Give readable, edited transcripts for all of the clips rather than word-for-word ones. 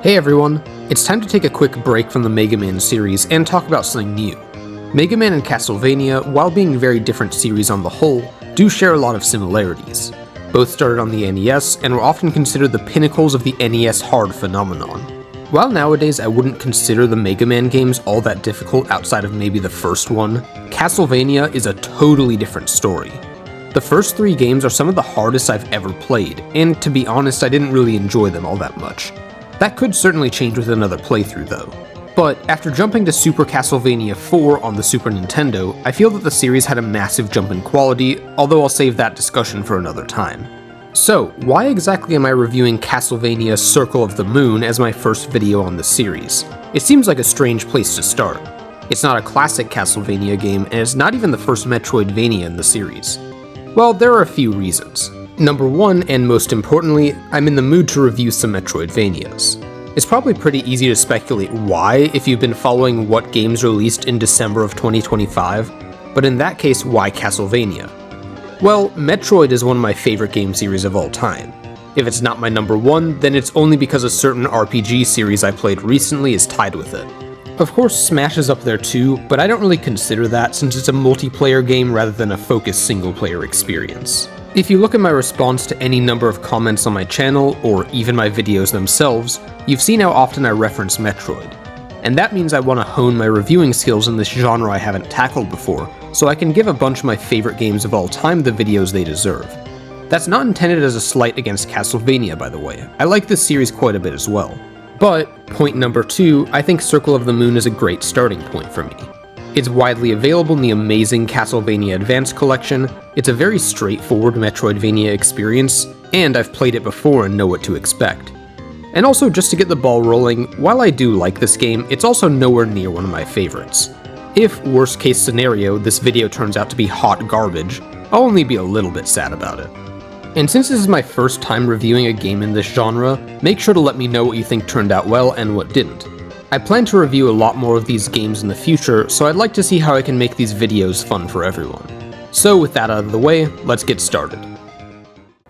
Hey everyone, it's time to take a quick break from the Mega Man series and talk about something new. Mega Man and Castlevania, while being very different series on the whole, do share a lot of similarities. Both started on the NES and were often considered the pinnacles of the NES hard phenomenon. While nowadays I wouldn't consider the Mega Man games all that difficult outside of maybe the first one, Castlevania is a totally different story. The first 3 games are some of the hardest I've ever played, and to be honest I didn't really enjoy them all that much. That could certainly change with another playthrough though. But after jumping to Super Castlevania 4 on the Super Nintendo, I feel that the series had a massive jump in quality, although I'll save that discussion for another time. So, why exactly am I reviewing Castlevania Circle of the Moon as my first video on the series? It seems like a strange place to start. It's not a classic Castlevania game, and it's not even the first Metroidvania in the series. Well, there are a few reasons. Number 1, and most importantly, I'm in the mood to review some Metroidvanias. It's probably pretty easy to speculate why if you've been following what games released in December of 2025, but in that case, why Castlevania? Well, Metroid is one of my favorite game series of all time. If it's not my number 1, then it's only because a certain RPG series I played recently is tied with it. Of course, Smash is up there too, but I don't really consider that since it's a multiplayer game rather than a focused single-player experience. If you look at my response to any number of comments on my channel, or even my videos themselves, you've seen how often I reference Metroid. And that means I want to hone my reviewing skills in this genre I haven't tackled before, so I can give a bunch of my favorite games of all time the videos they deserve. That's not intended as a slight against Castlevania, by the way. I like this series quite a bit as well. But, point number 2, I think Circle of the Moon is a great starting point for me. It's widely available in the amazing Castlevania Advance Collection, it's a very straightforward Metroidvania experience, and I've played it before and know what to expect. And also, just to get the ball rolling, while I do like this game, it's also nowhere near one of my favorites. If, worst case scenario, this video turns out to be hot garbage, I'll only be a little bit sad about it. And since this is my first time reviewing a game in this genre, make sure to let me know what you think turned out well and what didn't. I plan to review a lot more of these games in the future, so I'd like to see how I can make these videos fun for everyone. So with that out of the way, let's get started.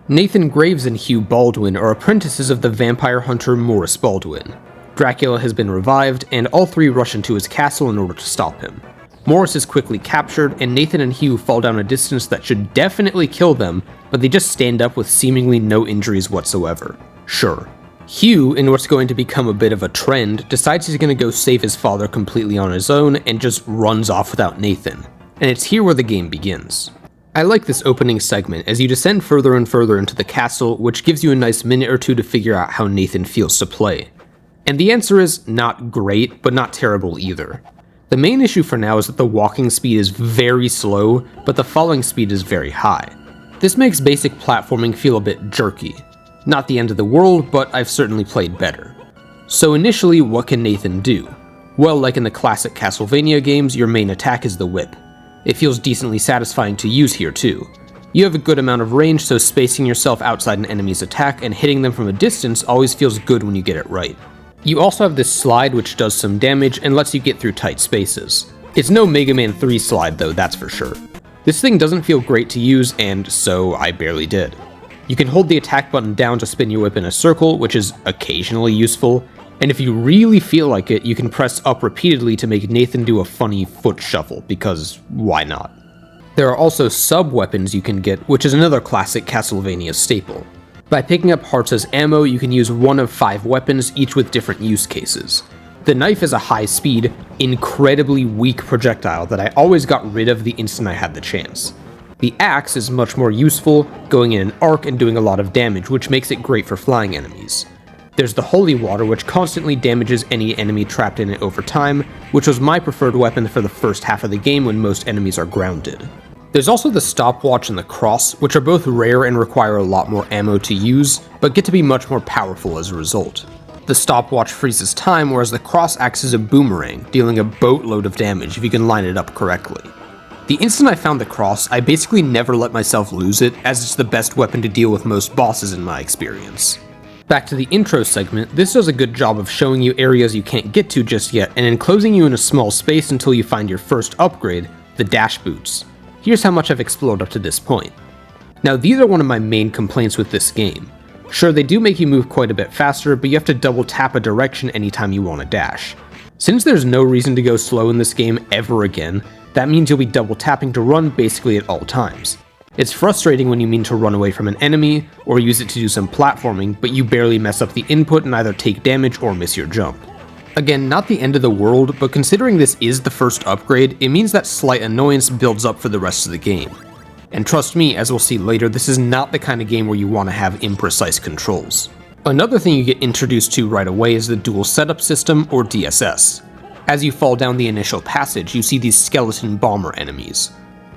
Nathan Graves and Hugh Baldwin are apprentices of the vampire hunter Morris Baldwin. Dracula has been revived, and all 3 rush into his castle in order to stop him. Morris is quickly captured, and Nathan and Hugh fall down a distance that should definitely kill them, but they just stand up with seemingly no injuries whatsoever. Sure. Hugh, in what's going to become a bit of a trend, decides he's going to go save his father completely on his own and just runs off without Nathan. And it's here where the game begins. I like this opening segment as you descend further and further into the castle, which gives you a nice minute or two to figure out how Nathan feels to play. And the answer is not great, but not terrible either. The main issue for now is that the walking speed is very slow, but the falling speed is very high. This makes basic platforming feel a bit jerky. Not the end of the world, but I've certainly played better. So initially, what can Nathan do? Well, like in the classic Castlevania games, your main attack is the whip. It feels decently satisfying to use here too. You have a good amount of range, so spacing yourself outside an enemy's attack and hitting them from a distance always feels good when you get it right. You also have this slide which does some damage and lets you get through tight spaces. It's no Mega Man 3 slide though, that's for sure. This thing doesn't feel great to use, and so I barely did. You can hold the attack button down to spin your whip in a circle, which is occasionally useful, and if you really feel like it, you can press up repeatedly to make Nathan do a funny foot shuffle, because why not? There are also sub-weapons you can get, which is another classic Castlevania staple. By picking up hearts as ammo, you can use one of 5 weapons, each with different use cases. The knife is a high-speed, incredibly weak projectile that I always got rid of the instant I had the chance. The axe is much more useful, going in an arc and doing a lot of damage, which makes it great for flying enemies. There's the holy water, which constantly damages any enemy trapped in it over time, which was my preferred weapon for the first half of the game when most enemies are grounded. There's also the stopwatch and the cross, which are both rare and require a lot more ammo to use, but get to be much more powerful as a result. The stopwatch freezes time, whereas the cross acts as a boomerang, dealing a boatload of damage if you can line it up correctly. The instant I found the cross, I basically never let myself lose it, as it's the best weapon to deal with most bosses in my experience. Back to the intro segment, this does a good job of showing you areas you can't get to just yet, and enclosing you in a small space until you find your first upgrade, the dash boots. Here's how much I've explored up to this point. Now these are one of my main complaints with this game. Sure, they do make you move quite a bit faster, but you have to double tap a direction anytime you want to dash. Since there's no reason to go slow in this game ever again, that means you'll be double tapping to run basically at all times. It's frustrating when you mean to run away from an enemy, or use it to do some platforming, but you barely mess up the input and either take damage or miss your jump. Again, not the end of the world, but considering this is the first upgrade, it means that slight annoyance builds up for the rest of the game. And trust me, as we'll see later, this is not the kind of game where you want to have imprecise controls. Another thing you get introduced to right away is the dual setup system, or DSS. As you fall down the initial passage, you see these skeleton bomber enemies.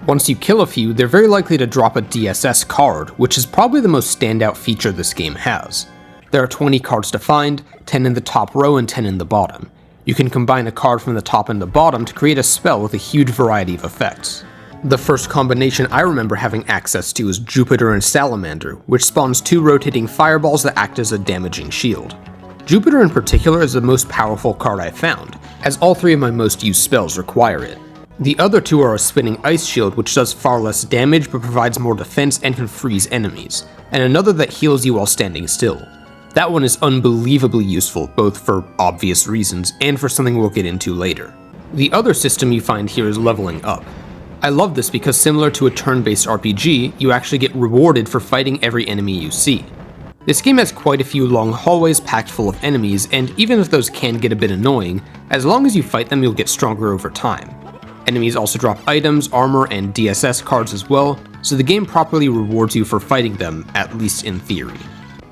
Once you kill a few, they're very likely to drop a DSS card, which is probably the most standout feature this game has. There are 20 cards to find, 10 in the top row and 10 in the bottom. You can combine a card from the top and the bottom to create a spell with a huge variety of effects. The first combination I remember having access to is Jupiter and Salamander, which spawns 2 rotating fireballs that act as a damaging shield. Jupiter in particular is the most powerful card I've found, as all 3 of my most used spells require it. The other 2 are a spinning ice shield, which does far less damage but provides more defense and can freeze enemies, and another that heals you while standing still. That one is unbelievably useful, both for obvious reasons and for something we'll get into later. The other system you find here is leveling up. I love this because similar to a turn-based RPG, you actually get rewarded for fighting every enemy you see. This game has quite a few long hallways packed full of enemies, and even if those can get a bit annoying, as long as you fight them you'll get stronger over time. Enemies also drop items, armor, and DSS cards as well, so the game properly rewards you for fighting them, at least in theory.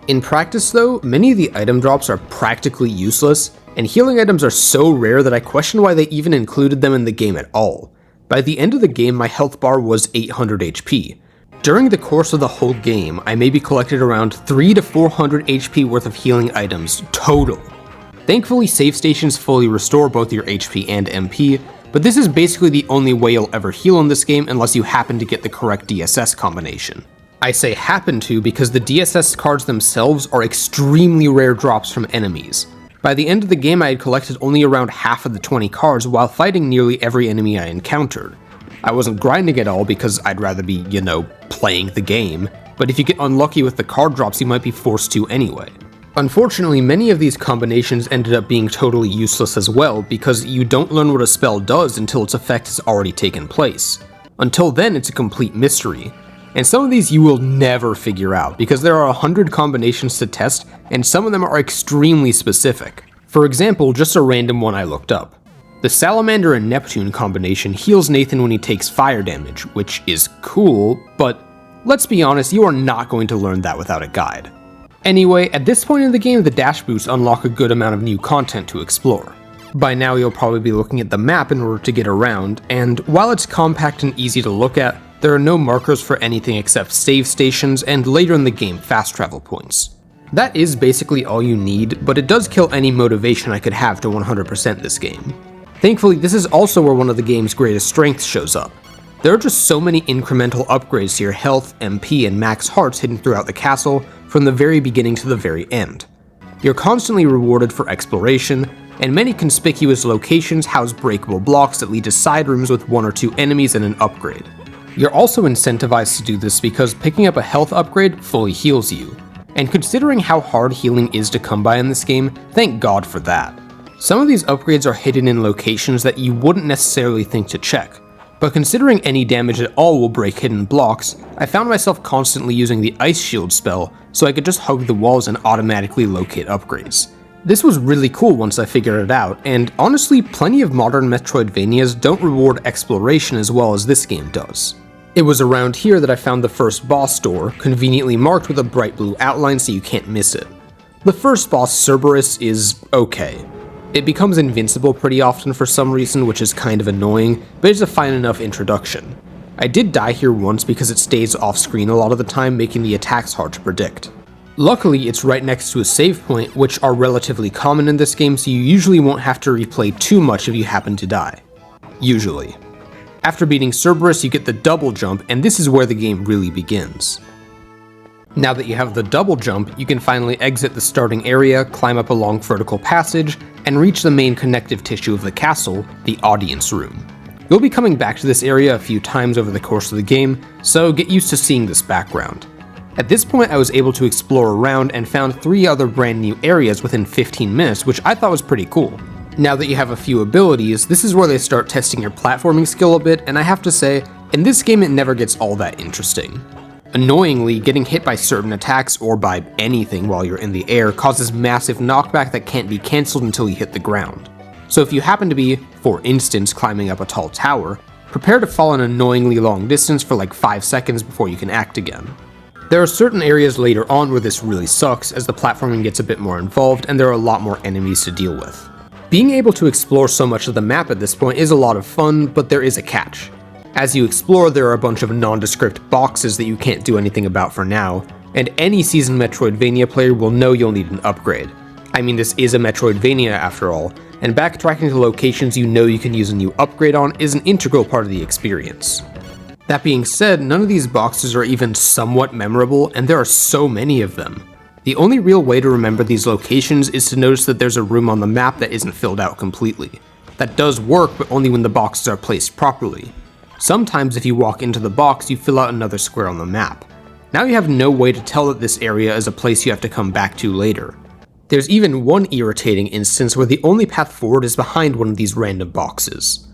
In practice though, many of the item drops are practically useless, and healing items are so rare that I question why they even included them in the game at all. By the end of the game, my health bar was 800 HP. During the course of the whole game, I maybe collected around 300 to 400 HP worth of healing items total. Thankfully, save stations fully restore both your HP and MP, but this is basically the only way you'll ever heal in this game unless you happen to get the correct DSS combination. I say happen to because the DSS cards themselves are extremely rare drops from enemies. By the end of the game I had collected only around half of the 20 cards while fighting nearly every enemy I encountered. I wasn't grinding at all because I'd rather be, playing the game, but if you get unlucky with the card drops you might be forced to anyway. Unfortunately, many of these combinations ended up being totally useless as well because you don't learn what a spell does until its effect has already taken place. Until then, it's a complete mystery. And some of these you will never figure out because there are 100 combinations to test and some of them are extremely specific. For example, just a random one I looked up. The Salamander and Neptune combination heals Nathan when he takes fire damage, which is cool, but let's be honest, you are not going to learn that without a guide. Anyway, at this point in the game, the dash boosts unlock a good amount of new content to explore. By now you'll probably be looking at the map in order to get around, and while it's compact and easy to look at, there are no markers for anything except save stations and later in the game fast travel points. That is basically all you need, but it does kill any motivation I could have to 100% this game. Thankfully, this is also where one of the game's greatest strengths shows up. There are just so many incremental upgrades to your health, MP, and max hearts hidden throughout the castle from the very beginning to the very end. You're constantly rewarded for exploration, and many conspicuous locations house breakable blocks that lead to side rooms with 1 or 2 enemies and an upgrade. You're also incentivized to do this because picking up a health upgrade fully heals you. And considering how hard healing is to come by in this game, thank God for that. Some of these upgrades are hidden in locations that you wouldn't necessarily think to check, but considering any damage at all will break hidden blocks, I found myself constantly using the Ice Shield spell so I could just hug the walls and automatically locate upgrades. This was really cool once I figured it out, and honestly, plenty of modern Metroidvanias don't reward exploration as well as this game does. It was around here that I found the first boss door, conveniently marked with a bright blue outline so you can't miss it. The first boss, Cerberus, is okay. It becomes invincible pretty often for some reason, which is kind of annoying, but it's a fine enough introduction. I did die here once because it stays off screen a lot of the time, making the attacks hard to predict. Luckily, it's right next to a save point, which are relatively common in this game, so you usually won't have to replay too much if you happen to die. Usually. After beating Cerberus, you get the double jump, and this is where the game really begins. Now that you have the double jump, you can finally exit the starting area, climb up a long vertical passage, and reach the main connective tissue of the castle, the audience room. You'll be coming back to this area a few times over the course of the game, so get used to seeing this background. At this point I was able to explore around and found 3 other brand new areas within 15 minutes, which I thought was pretty cool. Now that you have a few abilities, this is where they start testing your platforming skill a bit, and I have to say, in this game it never gets all that interesting. Annoyingly, getting hit by certain attacks or by anything while you're in the air causes massive knockback that can't be cancelled until you hit the ground. So if you happen to be, for instance, climbing up a tall tower, prepare to fall an annoyingly long distance for like 5 seconds before you can act again. There are certain areas later on where this really sucks as the platforming gets a bit more involved and there are a lot more enemies to deal with. Being able to explore so much of the map at this point is a lot of fun, but there is a catch. As you explore, there are a bunch of nondescript boxes that you can't do anything about for now, and any seasoned Metroidvania player will know you'll need an upgrade. I mean, this is a Metroidvania after all, and backtracking to locations you know you can use a new upgrade on is an integral part of the experience. That being said, none of these boxes are even somewhat memorable, and there are so many of them. The only real way to remember these locations is to notice that there's a room on the map that isn't filled out completely. That does work, but only when the boxes are placed properly. Sometimes if you walk into the box, you fill out another square on the map. Now you have no way to tell that this area is a place you have to come back to later. There's even one irritating instance where the only path forward is behind one of these random boxes.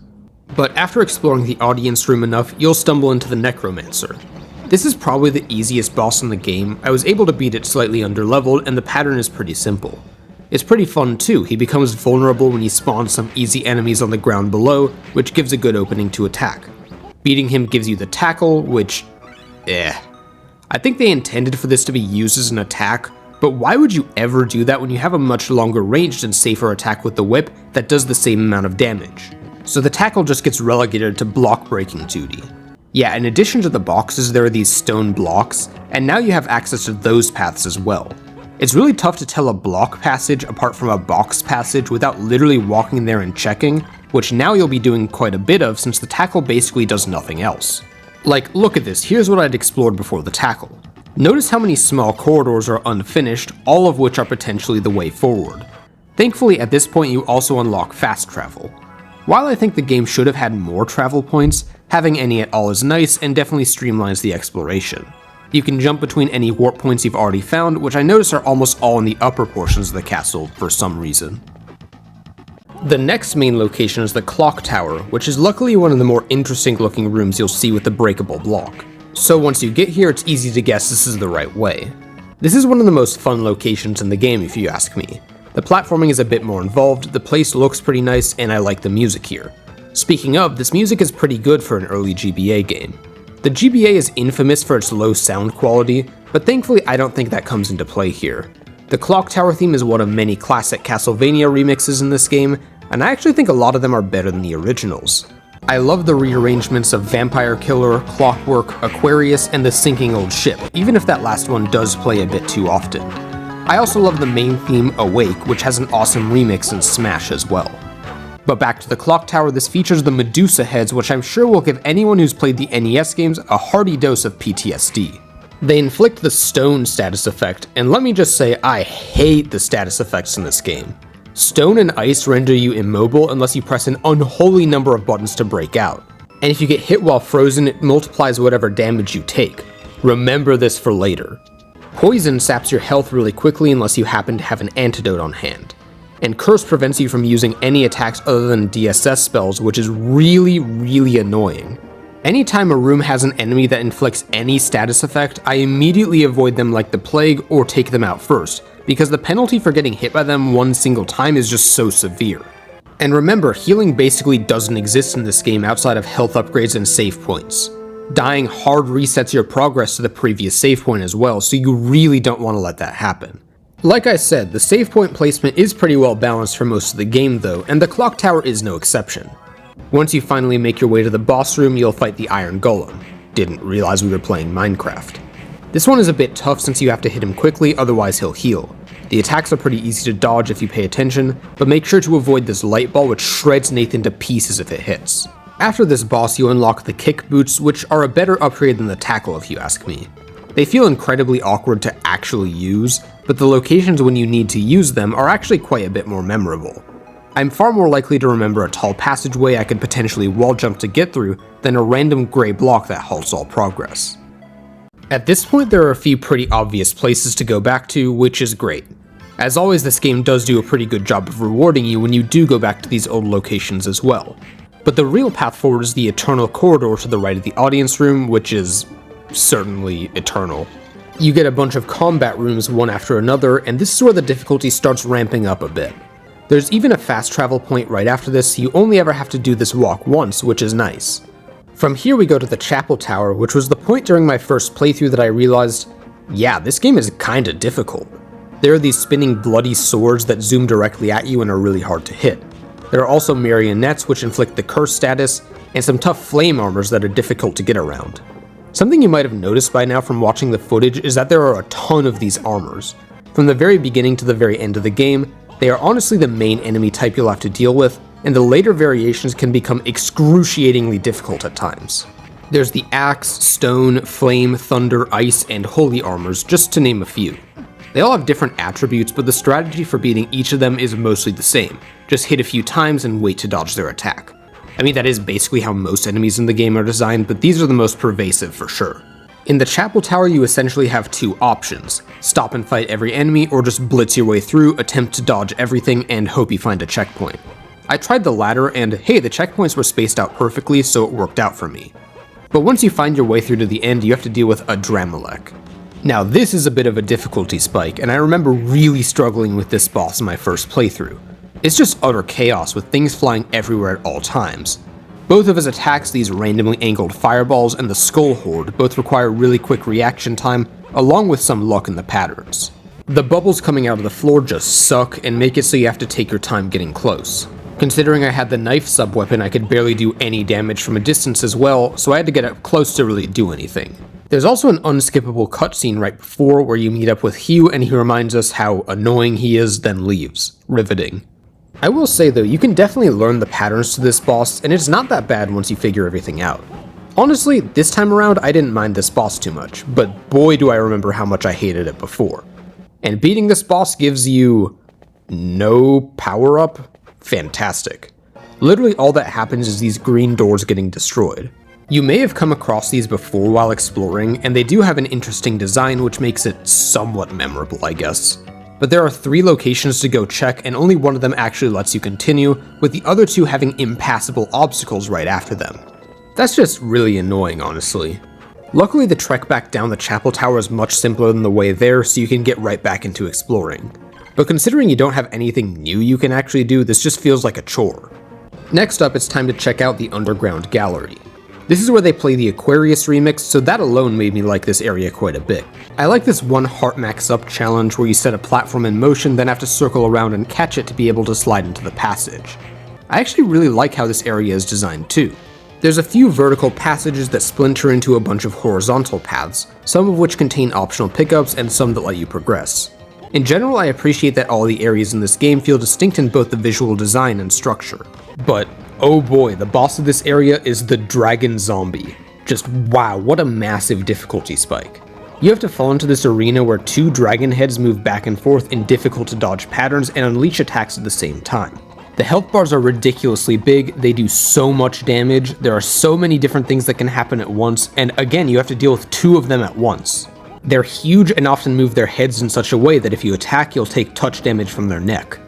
But after exploring the audience room enough, you'll stumble into the Necromancer. This is probably the easiest boss in the game. I was able to beat it slightly underleveled, and the pattern is pretty simple. It's pretty fun too. He becomes vulnerable when you spawn some easy enemies on the ground below, which gives a good opening to attack. Beating him gives you the tackle, which... I think they intended for this to be used as an attack, but why would you ever do that when you have a much longer ranged and safer attack with the whip that does the same amount of damage? So the tackle just gets relegated to block breaking duty. Yeah, in addition to the boxes, there are these stone blocks, and now you have access to those paths as well. It's really tough to tell a block passage apart from a box passage without literally walking there and checking, which now you'll be doing quite a bit of since the tackle basically does nothing else. Like, look at this, here's what I'd explored before the tackle. Notice how many small corridors are unfinished, all of which are potentially the way forward. Thankfully, at this point you also unlock fast travel. While I think the game should have had more travel points, having any at all is nice and definitely streamlines the exploration. You can jump between any warp points you've already found, which I notice are almost all in the upper portions of the castle for some reason. The next main location is the Clock Tower, which is luckily one of the more interesting looking rooms you'll see with the breakable block. So once you get here, it's easy to guess this is the right way. This is one of the most fun locations in the game if you ask me. The platforming is a bit more involved, the place looks pretty nice, and I like the music here. Speaking of, this music is pretty good for an early GBA game. The GBA is infamous for its low sound quality, but thankfully I don't think that comes into play here. The Clock Tower theme is one of many classic Castlevania remixes in this game, and I actually think a lot of them are better than the originals. I love the rearrangements of Vampire Killer, Clockwork, Aquarius, and the Sinking Old Ship, even if that last one does play a bit too often. I also love the main theme, Awake, which has an awesome remix in Smash as well. But back to the Clock Tower, this features the Medusa heads, which I'm sure will give anyone who's played the NES games a hearty dose of PTSD. They inflict the stone status effect, and let me just say I hate the status effects in this game. Stone and ice render you immobile unless you press an unholy number of buttons to break out. And if you get hit while frozen, it multiplies whatever damage you take. Remember this for later. Poison saps your health really quickly unless you happen to have an antidote on hand. And Curse prevents you from using any attacks other than DSS spells, which is really annoying. Anytime a room has an enemy that inflicts any status effect, I immediately avoid them like the plague or take them out first, because the penalty for getting hit by them one single time is just so severe. And remember, healing basically doesn't exist in this game outside of health upgrades and save points. Dying hard resets your progress to the previous save point as well, so you really don't want to let that happen. Like I said, the save point placement is pretty well balanced for most of the game though, and the Clock Tower is no exception. Once you finally make your way to the boss room, you'll fight the Iron Golem. Didn't realize we were playing Minecraft. This one is a bit tough since you have to hit him quickly, otherwise he'll heal. The attacks are pretty easy to dodge if you pay attention, but make sure to avoid this light ball which shreds Nathan to pieces if it hits. After this boss, you unlock the Kick Boots, which are a better upgrade than the Tackle if you ask me. They feel incredibly awkward to actually use, but the locations when you need to use them are actually quite a bit more memorable. I'm far more likely to remember a tall passageway I could potentially wall jump to get through than a random gray block that halts all progress. At this point, there are a few pretty obvious places to go back to, which is great. As always, this game does do a pretty good job of rewarding you when you do go back to these old locations as well. But the real path forward is the eternal corridor to the right of the audience room, which is certainly eternal. You get a bunch of combat rooms one after another, and this is where the difficulty starts ramping up a bit. There's even a fast travel point right after this, so you only ever have to do this walk once, which is nice. From here we go to the Chapel Tower, which was the point during my first playthrough that I realized, yeah, this game is kinda difficult. There are these spinning bloody swords that zoom directly at you and are really hard to hit. There are also marionettes which inflict the curse status, and some tough flame armors that are difficult to get around. Something you might have noticed by now from watching the footage is that there are a ton of these armors. From the very beginning to the very end of the game, they are honestly the main enemy type you'll have to deal with, and the later variations can become excruciatingly difficult at times. There's the axe, stone, flame, thunder, ice, and holy armors, just to name a few. They all have different attributes, but the strategy for beating each of them is mostly the same. Just hit a few times and wait to dodge their attack. I mean, that is basically how most enemies in the game are designed, but these are the most pervasive for sure. In the Chapel Tower, you essentially have two options: stop and fight every enemy, or just blitz your way through, attempt to dodge everything, and hope you find a checkpoint. I tried the latter, and hey, the checkpoints were spaced out perfectly, so it worked out for me. But once you find your way through to the end, you have to deal with a Dramelech. Now this is a bit of a difficulty spike, and I remember really struggling with this boss in my first playthrough. It's just utter chaos with things flying everywhere at all times. Both of his attacks, these randomly angled fireballs, and the Skull Horde, both require really quick reaction time, along with some luck in the patterns. The bubbles coming out of the floor just suck and make it so you have to take your time getting close. Considering I had the knife sub-weapon, I could barely do any damage from a distance as well, so I had to get up close to really do anything. There's also an unskippable cutscene right before where you meet up with Hugh and he reminds us how annoying he is, then leaves. Riveting. I will say though, you can definitely learn the patterns to this boss, and it's not that bad once you figure everything out. Honestly, this time around I didn't mind this boss too much, but boy do I remember how much I hated it before. And beating this boss gives you no power-up? Fantastic. Literally all that happens is these green doors getting destroyed. You may have come across these before while exploring, and they do have an interesting design which makes it somewhat memorable, I guess. But there are 3 locations to go check, and only one of them actually lets you continue, with the other 2 having impassable obstacles right after them. That's just really annoying, honestly. Luckily, the trek back down the Chapel Tower is much simpler than the way there, so you can get right back into exploring. But considering you don't have anything new you can actually do, this just feels like a chore. Next up, it's time to check out the Underground Gallery. This is where they play the Aquarius remix, so that alone made me like this area quite a bit. I like this one heart max up challenge where you set a platform in motion, then have to circle around and catch it to be able to slide into the passage. I actually really like how this area is designed too. There's a few vertical passages that splinter into a bunch of horizontal paths, some of which contain optional pickups and some that let you progress. In general, I appreciate that all the areas in this game feel distinct in both the visual design and structure. But oh boy, the boss of this area is the Dragon Zombie. Just wow, what a massive difficulty spike. You have to fall into this arena where 2 dragon heads move back and forth in difficult to dodge patterns and unleash attacks at the same time. The health bars are ridiculously big, they do so much damage, there are so many different things that can happen at once, and again, you have to deal with 2 of them at once. They're huge and often move their heads in such a way that if you attack, you'll take touch damage from their neck.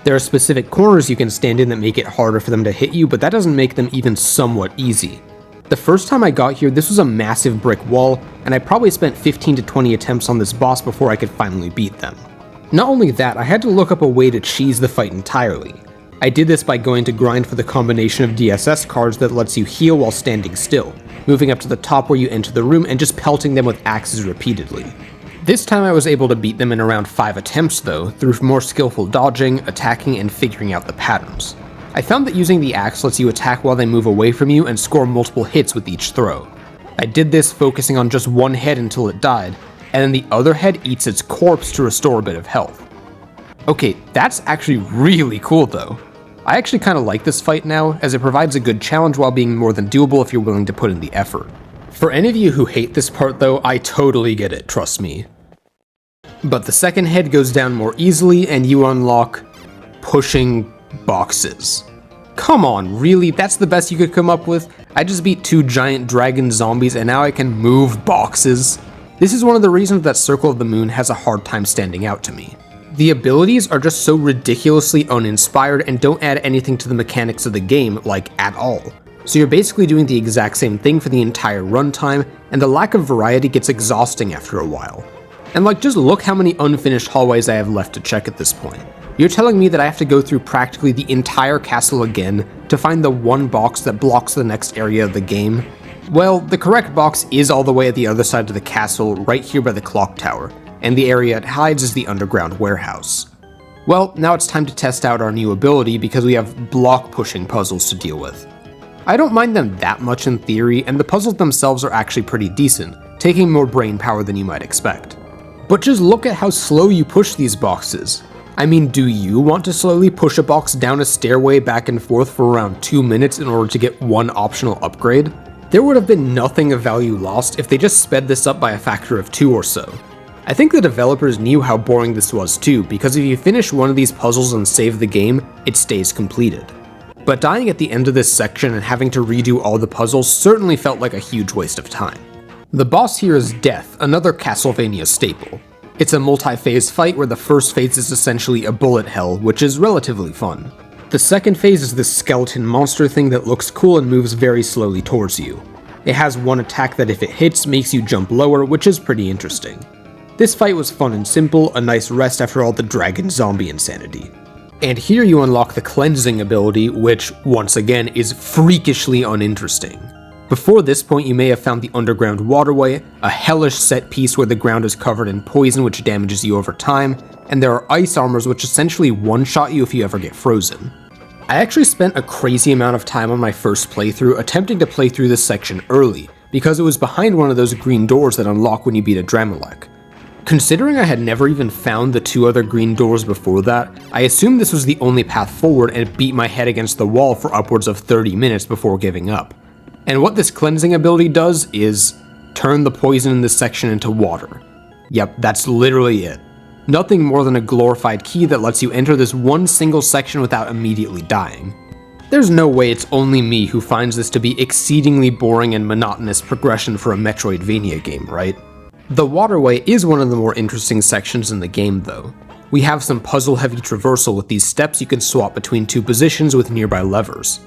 There are specific corners you can stand in that make it harder for them to hit you, but that doesn't make them even somewhat easy. The first time I got here, this was a massive brick wall, and I probably spent 15 to 20 attempts on this boss before I could finally beat them. Not only that, I had to look up a way to cheese the fight entirely. I did this by going to grind for the combination of DSS cards that lets you heal while standing still, moving up to the top where you enter the room and just pelting them with axes repeatedly. This time I was able to beat them in around 5 attempts though, through more skillful dodging, attacking, and figuring out the patterns. I found that using the axe lets you attack while they move away from you and score multiple hits with each throw. I did this focusing on just one head until it died, and then the other head eats its corpse to restore a bit of health. Okay, that's actually really cool though. I actually kinda like this fight now, as it provides a good challenge while being more than doable if you're willing to put in the effort. For any of you who hate this part though, I totally get it, trust me. But the second head goes down more easily and you unlock pushing boxes. Come on, really? That's the best you could come up with? I just beat 2 giant dragon zombies and now I can move boxes? This is one of the reasons that Circle of the Moon has a hard time standing out to me. The abilities are just so ridiculously uninspired and don't add anything to the mechanics of the game, like, at all. So you're basically doing the exact same thing for the entire runtime, and the lack of variety gets exhausting after a while. And like, just look how many unfinished hallways I have left to check at this point. You're telling me that I have to go through practically the entire castle again to find the one box that blocks the next area of the game? Well, the correct box is all the way at the other side of the castle, right here by the clock tower, and the area it hides is the underground warehouse. Well, now it's time to test out our new ability because we have block pushing puzzles to deal with. I don't mind them that much in theory, and the puzzles themselves are actually pretty decent, taking more brain power than you might expect. But just look at how slow you push these boxes. I mean, do you want to slowly push a box down a stairway back and forth for around 2 minutes in order to get one optional upgrade? There would have been nothing of value lost if they just sped this up by a factor of 2 or so. I think the developers knew how boring this was too, because if you finish one of these puzzles and save the game, it stays completed. But dying at the end of this section and having to redo all the puzzles certainly felt like a huge waste of time. The boss here is Death, another Castlevania staple. It's a multi-phase fight where the first phase is essentially a bullet hell, which is relatively fun. The second phase is this skeleton monster thing that looks cool and moves very slowly towards you. It has one attack that if it hits makes you jump lower, which is pretty interesting. This fight was fun and simple, a nice rest after all the dragon zombie insanity. And here you unlock the cleansing ability, which, once again, is freakishly uninteresting. Before this point, you may have found the underground waterway, a hellish set piece where the ground is covered in poison which damages you over time, and there are ice armors which essentially one-shot you if you ever get frozen. I actually spent a crazy amount of time on my first playthrough attempting to play through this section early, because it was behind one of those green doors that unlock when you beat a Dramelech. Considering I had never even found the 2 other green doors before that, I assumed this was the only path forward and beat my head against the wall for upwards of 30 minutes before giving up. And what this cleansing ability does is turn the poison in this section into water. Yep, that's literally it. Nothing more than a glorified key that lets you enter this one single section without immediately dying. There's no way it's only me who finds this to be exceedingly boring and monotonous progression for a Metroidvania game, right? The waterway is one of the more interesting sections in the game though. We have some puzzle-heavy traversal with these steps you can swap between 2 positions with nearby levers.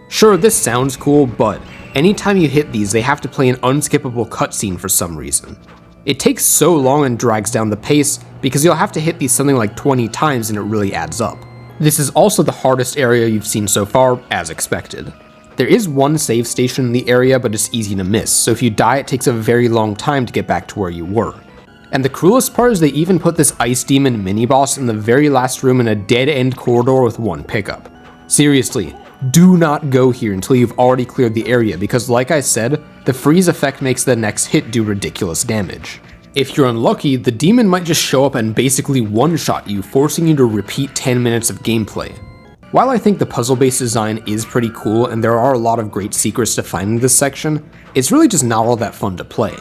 Sure, this sounds cool, but anytime you hit these, they have to play an unskippable cutscene for some reason. It takes so long and drags down the pace because you'll have to hit these something like 20 times and it really adds up. This is also the hardest area you've seen so far, as expected. There is one save station in the area, but it's easy to miss, so if you die it takes a very long time to get back to where you were. And the cruelest part is they even put this ice demon mini-boss in the very last room in a dead-end corridor with 1 pickup. Seriously, do not go here until you've already cleared the area because like I said, the freeze effect makes the next hit do ridiculous damage. If you're unlucky, the demon might just show up and basically one-shot you, forcing you to repeat 10 minutes of gameplay. While I think the puzzle-based design is pretty cool and there are a lot of great secrets to find in this section, it's really just not all that fun to play.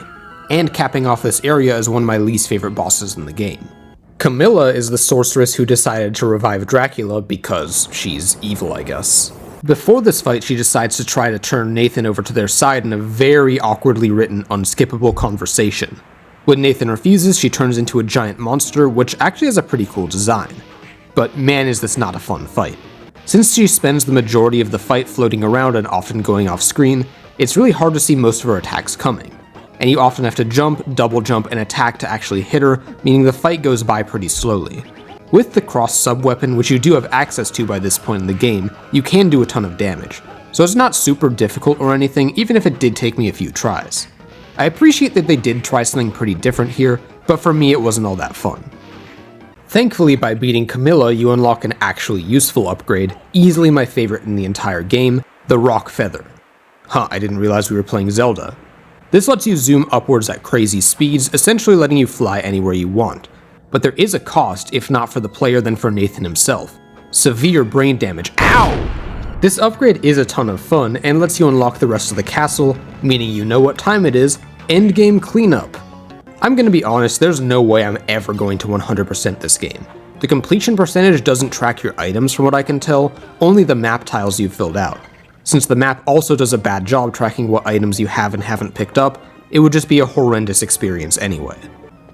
And capping off this area is one of my least favorite bosses in the game. Camilla is the sorceress who decided to revive Dracula because she's evil, I guess. Before this fight, she decides to try to turn Nathan over to their side in a very awkwardly written, unskippable conversation. When Nathan refuses, she turns into a giant monster, which actually has a pretty cool design. But man, is this not a fun fight. Since she spends the majority of the fight floating around and often going off screen, it's really hard to see most of her attacks coming. And you often have to jump, double jump, and attack to actually hit her, meaning the fight goes by pretty slowly. With the cross sub-weapon, which you do have access to by this point in the game, you can do a ton of damage. So it's not super difficult or anything, even if it did take me a few tries. I appreciate that they did try something pretty different here, but for me it wasn't all that fun. Thankfully, by beating Camilla, you unlock an actually useful upgrade, easily my favorite in the entire game, the Rock Feather. Huh, I didn't realize we were playing Zelda. This lets you zoom upwards at crazy speeds, essentially letting you fly anywhere you want. But there is a cost, if not for the player then for Nathan himself. Severe brain damage. Ow! This upgrade is a ton of fun, and lets you unlock the rest of the castle, meaning you know what time it is, endgame cleanup. I'm gonna be honest, there's no way I'm ever going to 100% this game. The completion percentage doesn't track your items from what I can tell, only the map tiles you've filled out. Since the map also does a bad job tracking what items you have and haven't picked up, it would just be a horrendous experience anyway.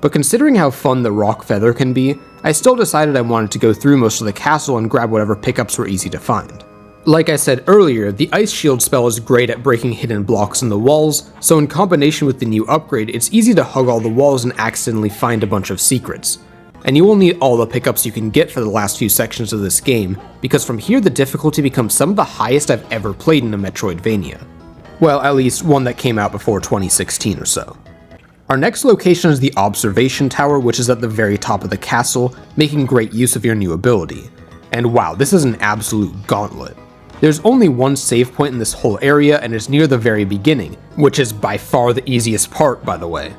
But considering how fun the rock feather can be, I still decided I wanted to go through most of the castle and grab whatever pickups were easy to find. Like I said earlier, the ice shield spell is great at breaking hidden blocks in the walls, so in combination with the new upgrade, it's easy to hug all the walls and accidentally find a bunch of secrets. And you will need all the pickups you can get for the last few sections of this game, because from here the difficulty becomes some of the highest I've ever played in a Metroidvania. Well, at least one that came out before 2016 or so. Our next location is the Observation Tower, which is at the very top of the castle, making great use of your new ability. And wow, this is an absolute gauntlet. There's only one save point in this whole area, and it's near the very beginning, which is by far the easiest part, by the way.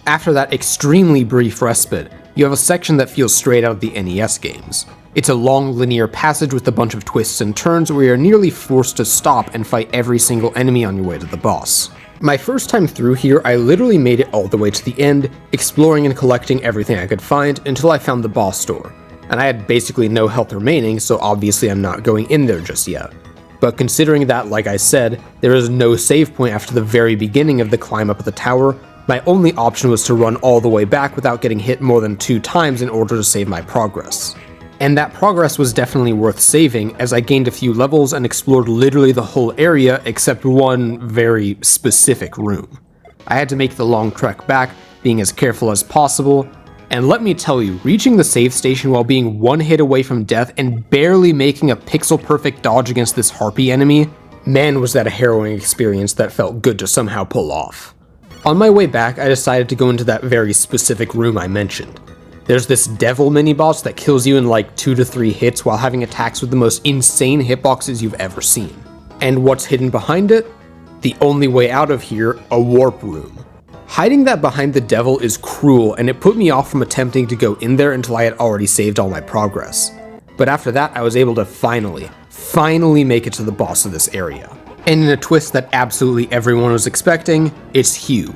After that extremely brief respite, you have a section that feels straight out of the NES games. It's a long linear passage with a bunch of twists and turns where you're nearly forced to stop and fight every single enemy on your way to the boss. My first time through here, I literally made it all the way to the end, exploring and collecting everything I could find until I found the boss door. And I had basically no health remaining, so obviously I'm not going in there just yet. But considering that, like I said, there is no save point after the very beginning of the climb up the tower, my only option was to run all the way back without getting hit more than 2 times in order to save my progress. And that progress was definitely worth saving, as I gained a few levels and explored literally the whole area except one very specific room. I had to make the long trek back, being as careful as possible, and let me tell you, reaching the save station while being 1 hit away from death and barely making a pixel-perfect dodge against this harpy enemy, man was that a harrowing experience that felt good to somehow pull off. On my way back, I decided to go into that very specific room I mentioned. There's this devil mini-boss that kills you in like 2 to 3 hits while having attacks with the most insane hitboxes you've ever seen. And what's hidden behind it? The only way out of here, a warp room. Hiding that behind the devil is cruel, and it put me off from attempting to go in there until I had already saved all my progress. But after that, I was able to finally make it to the boss of this area. And in a twist that absolutely everyone was expecting, it's Hugh.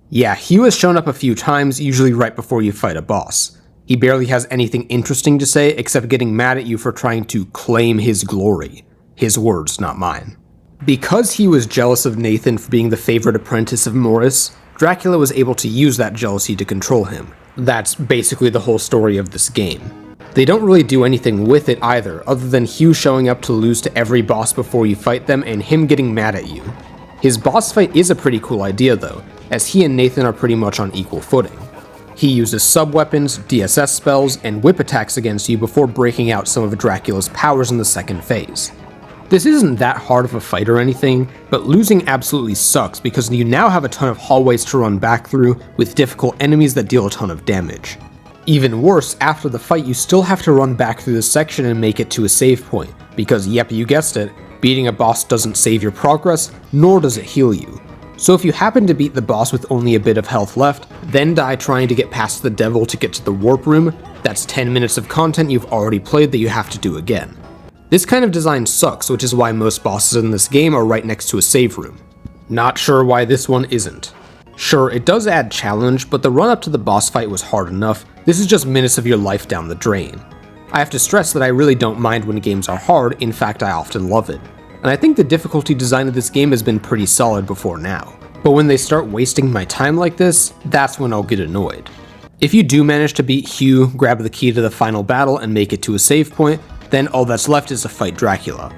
Yeah, Hugh has shown up a few times, usually right before you fight a boss. He barely has anything interesting to say except getting mad at you for trying to claim his glory. His words, not mine. Because he was jealous of Nathan for being the favorite apprentice of Morris, Dracula was able to use that jealousy to control him. That's basically the whole story of this game. They don't really do anything with it either, other than Hugh showing up to lose to every boss before you fight them and him getting mad at you. His boss fight is a pretty cool idea though, as he and Nathan are pretty much on equal footing. He uses sub-weapons, DSS spells, and whip attacks against you before breaking out some of Dracula's powers in the second phase. This isn't that hard of a fight or anything, but losing absolutely sucks because you now have a ton of hallways to run back through with difficult enemies that deal a ton of damage. Even worse, after the fight you still have to run back through this section and make it to a save point, because yep, you guessed it, beating a boss doesn't save your progress, nor does it heal you. So if you happen to beat the boss with only a bit of health left, then die trying to get past the devil to get to the warp room, that's 10 minutes of content you've already played that you have to do again. This kind of design sucks, which is why most bosses in this game are right next to a save room. Not sure why this one isn't. Sure, it does add challenge, but the run up to the boss fight was hard enough. This is just minutes of your life down the drain. I have to stress that I really don't mind when games are hard, in fact I often love it. And I think the difficulty design of this game has been pretty solid before now. But when they start wasting my time like this, that's when I'll get annoyed. If you do manage to beat Hugh, grab the key to the final battle, and make it to a save point, then all that's left is to fight Dracula.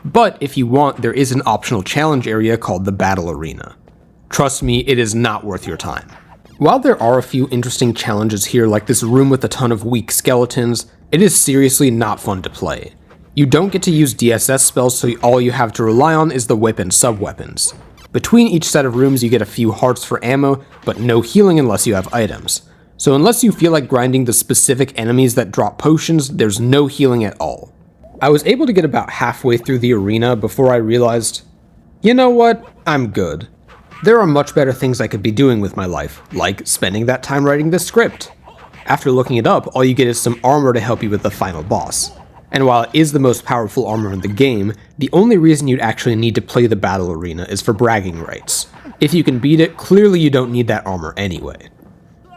But if you want, there is an optional challenge area called the Battle Arena. Trust me, it is not worth your time. While there are a few interesting challenges here like this room with a ton of weak skeletons, it is seriously not fun to play. You don't get to use DSS spells, so all you have to rely on is the whip and sub-weapons. Between each set of rooms you get a few hearts for ammo, but no healing unless you have items. So unless you feel like grinding the specific enemies that drop potions, there's no healing at all. I was able to get about halfway through the arena before I realized, you know what, I'm good. There are much better things I could be doing with my life, like spending that time writing this script. After looking it up, all you get is some armor to help you with the final boss. And while it is the most powerful armor in the game, the only reason you'd actually need to play the battle arena is for bragging rights. If you can beat it, clearly you don't need that armor anyway.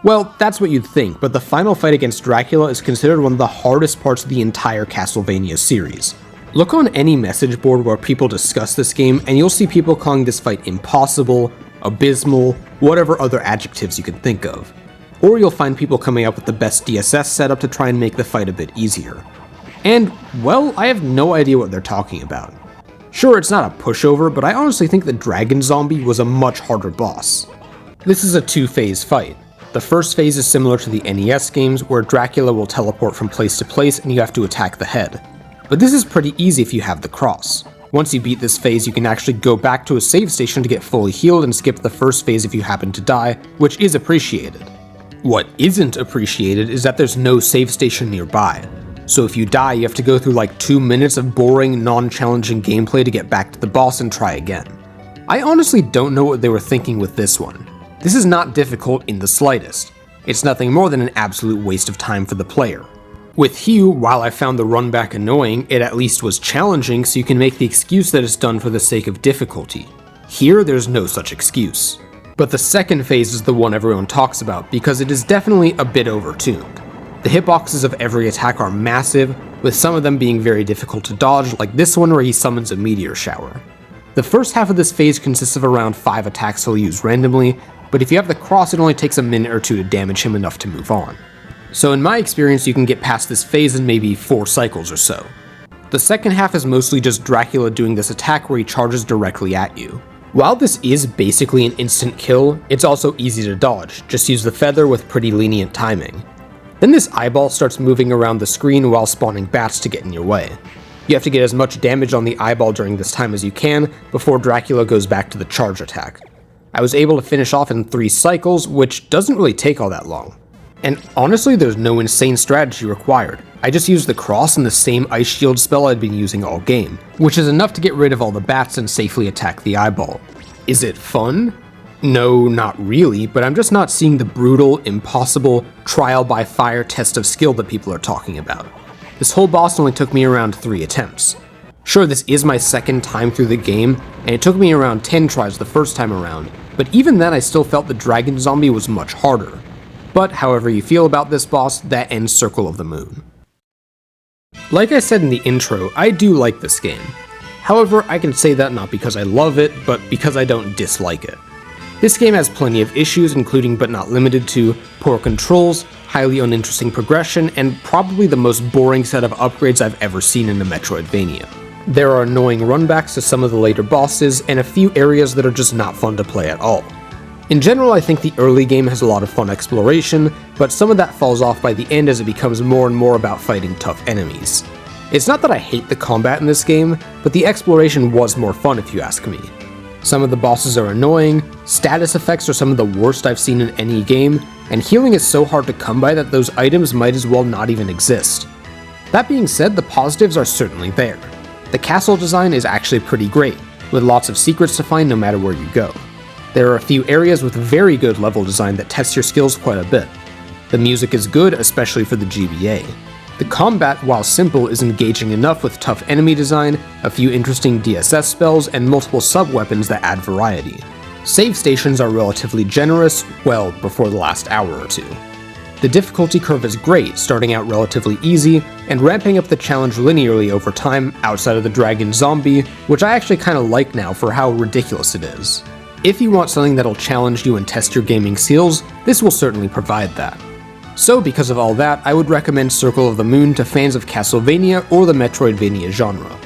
Well, that's what you'd think, but the final fight against Dracula is considered one of the hardest parts of the entire Castlevania series. Look on any message board where people discuss this game, and you'll see people calling this fight impossible, abysmal, whatever other adjectives you can think of. Or you'll find people coming up with the best DSS setup to try and make the fight a bit easier. And, well, I have no idea what they're talking about. Sure, it's not a pushover, but I honestly think the Dragon Zombie was a much harder boss. This is a two-phase fight. The first phase is similar to the NES games, where Dracula will teleport from place to place and you have to attack the head. But this is pretty easy if you have the cross. Once you beat this phase, you can actually go back to a save station to get fully healed and skip the first phase if you happen to die, which is appreciated. What isn't appreciated is that there's no save station nearby. So if you die, you have to go through like 2 minutes of boring, non-challenging gameplay to get back to the boss and try again. I honestly don't know what they were thinking with this one. This is not difficult in the slightest. It's nothing more than an absolute waste of time for the player. With Hugh, while I found the run back annoying, it at least was challenging, so you can make the excuse that it's done for the sake of difficulty. Here, there's no such excuse. But the second phase is the one everyone talks about, because it is definitely a bit overtuned. The hitboxes of every attack are massive, with some of them being very difficult to dodge, like this one where he summons a meteor shower. The first half of this phase consists of around 5 attacks he'll use randomly, but if you have the cross, it only takes a minute or 2 to damage him enough to move on. So in my experience, you can get past this phase in maybe 4 cycles or so. The second half is mostly just Dracula doing this attack where he charges directly at you. While this is basically an instant kill, it's also easy to dodge, just use the feather with pretty lenient timing. Then this eyeball starts moving around the screen while spawning bats to get in your way. You have to get as much damage on the eyeball during this time as you can before Dracula goes back to the charge attack. I was able to finish off in 3 cycles, which doesn't really take all that long. And honestly, there's no insane strategy required. I just used the cross and the same ice shield spell I'd been using all game, which is enough to get rid of all the bats and safely attack the eyeball. Is it fun? No, not really, but I'm just not seeing the brutal, impossible, trial by fire test of skill that people are talking about. This whole boss only took me around 3 attempts. Sure, this is my second time through the game, and it took me around 10 tries the first time around, but even then I still felt the Dragon Zombie was much harder. But however you feel about this boss, that ends Circle of the Moon. Like I said in the intro, I do like this game. However, I can say that not because I love it, but because I don't dislike it. This game has plenty of issues, including but not limited to poor controls, highly uninteresting progression, and probably the most boring set of upgrades I've ever seen in a Metroidvania. There are annoying runbacks to some of the later bosses, and a few areas that are just not fun to play at all. In general, I think the early game has a lot of fun exploration, but some of that falls off by the end as it becomes more and more about fighting tough enemies. It's not that I hate the combat in this game, but the exploration was more fun if you ask me. Some of the bosses are annoying, status effects are some of the worst I've seen in any game, and healing is so hard to come by that those items might as well not even exist. That being said, the positives are certainly there. The castle design is actually pretty great, with lots of secrets to find no matter where you go. There are a few areas with very good level design that test your skills quite a bit. The music is good, especially for the GBA. The combat, while simple, is engaging enough with tough enemy design, a few interesting DSS spells, and multiple sub-weapons that add variety. Save stations are relatively generous, well, before the last hour or 2. The difficulty curve is great, starting out relatively easy, and ramping up the challenge linearly over time outside of the Dragon Zombie, which I actually kinda like now for how ridiculous it is. If you want something that'll challenge you and test your gaming skills, this will certainly provide that. So because of all that, I would recommend Circle of the Moon to fans of Castlevania or the Metroidvania genre.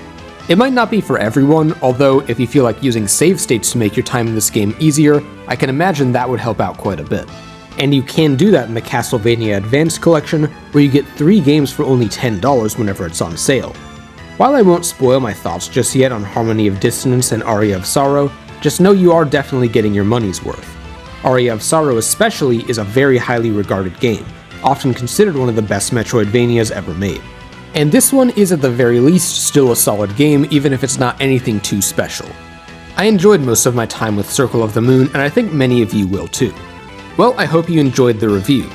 It might not be for everyone, although if you feel like using save states to make your time in this game easier, I can imagine that would help out quite a bit. And you can do that in the Castlevania Advanced Collection, where you get 3 games for only $10 whenever it's on sale. While I won't spoil my thoughts just yet on Harmony of Dissonance and Aria of Sorrow, just know you are definitely getting your money's worth. Aria of Sorrow especially is a very highly regarded game, often considered one of the best Metroidvanias ever made. And this one is at the very least still a solid game, even if it's not anything too special. I enjoyed most of my time with Circle of the Moon, and I think many of you will too. Well, I hope you enjoyed the review.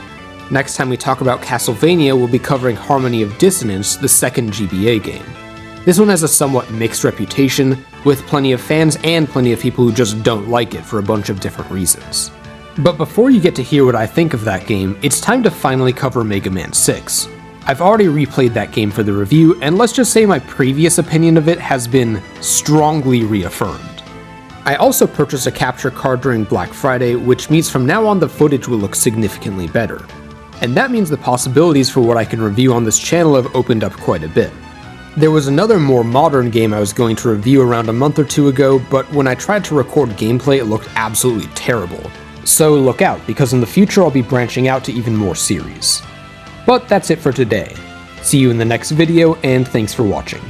Next time we talk about Castlevania, we'll be covering Harmony of Dissonance, the second GBA game. This one has a somewhat mixed reputation, with plenty of fans and plenty of people who just don't like it for a bunch of different reasons. But before you get to hear what I think of that game, it's time to finally cover Mega Man 6. I've already replayed that game for the review, and let's just say my previous opinion of it has been strongly reaffirmed. I also purchased a capture card during Black Friday, which means from now on the footage will look significantly better. And that means the possibilities for what I can review on this channel have opened up quite a bit. There was another more modern game I was going to review around a month or two ago, but when I tried to record gameplay it looked absolutely terrible. So look out, because in the future I'll be branching out to even more series. But that's it for today. See you in the next video, and thanks for watching.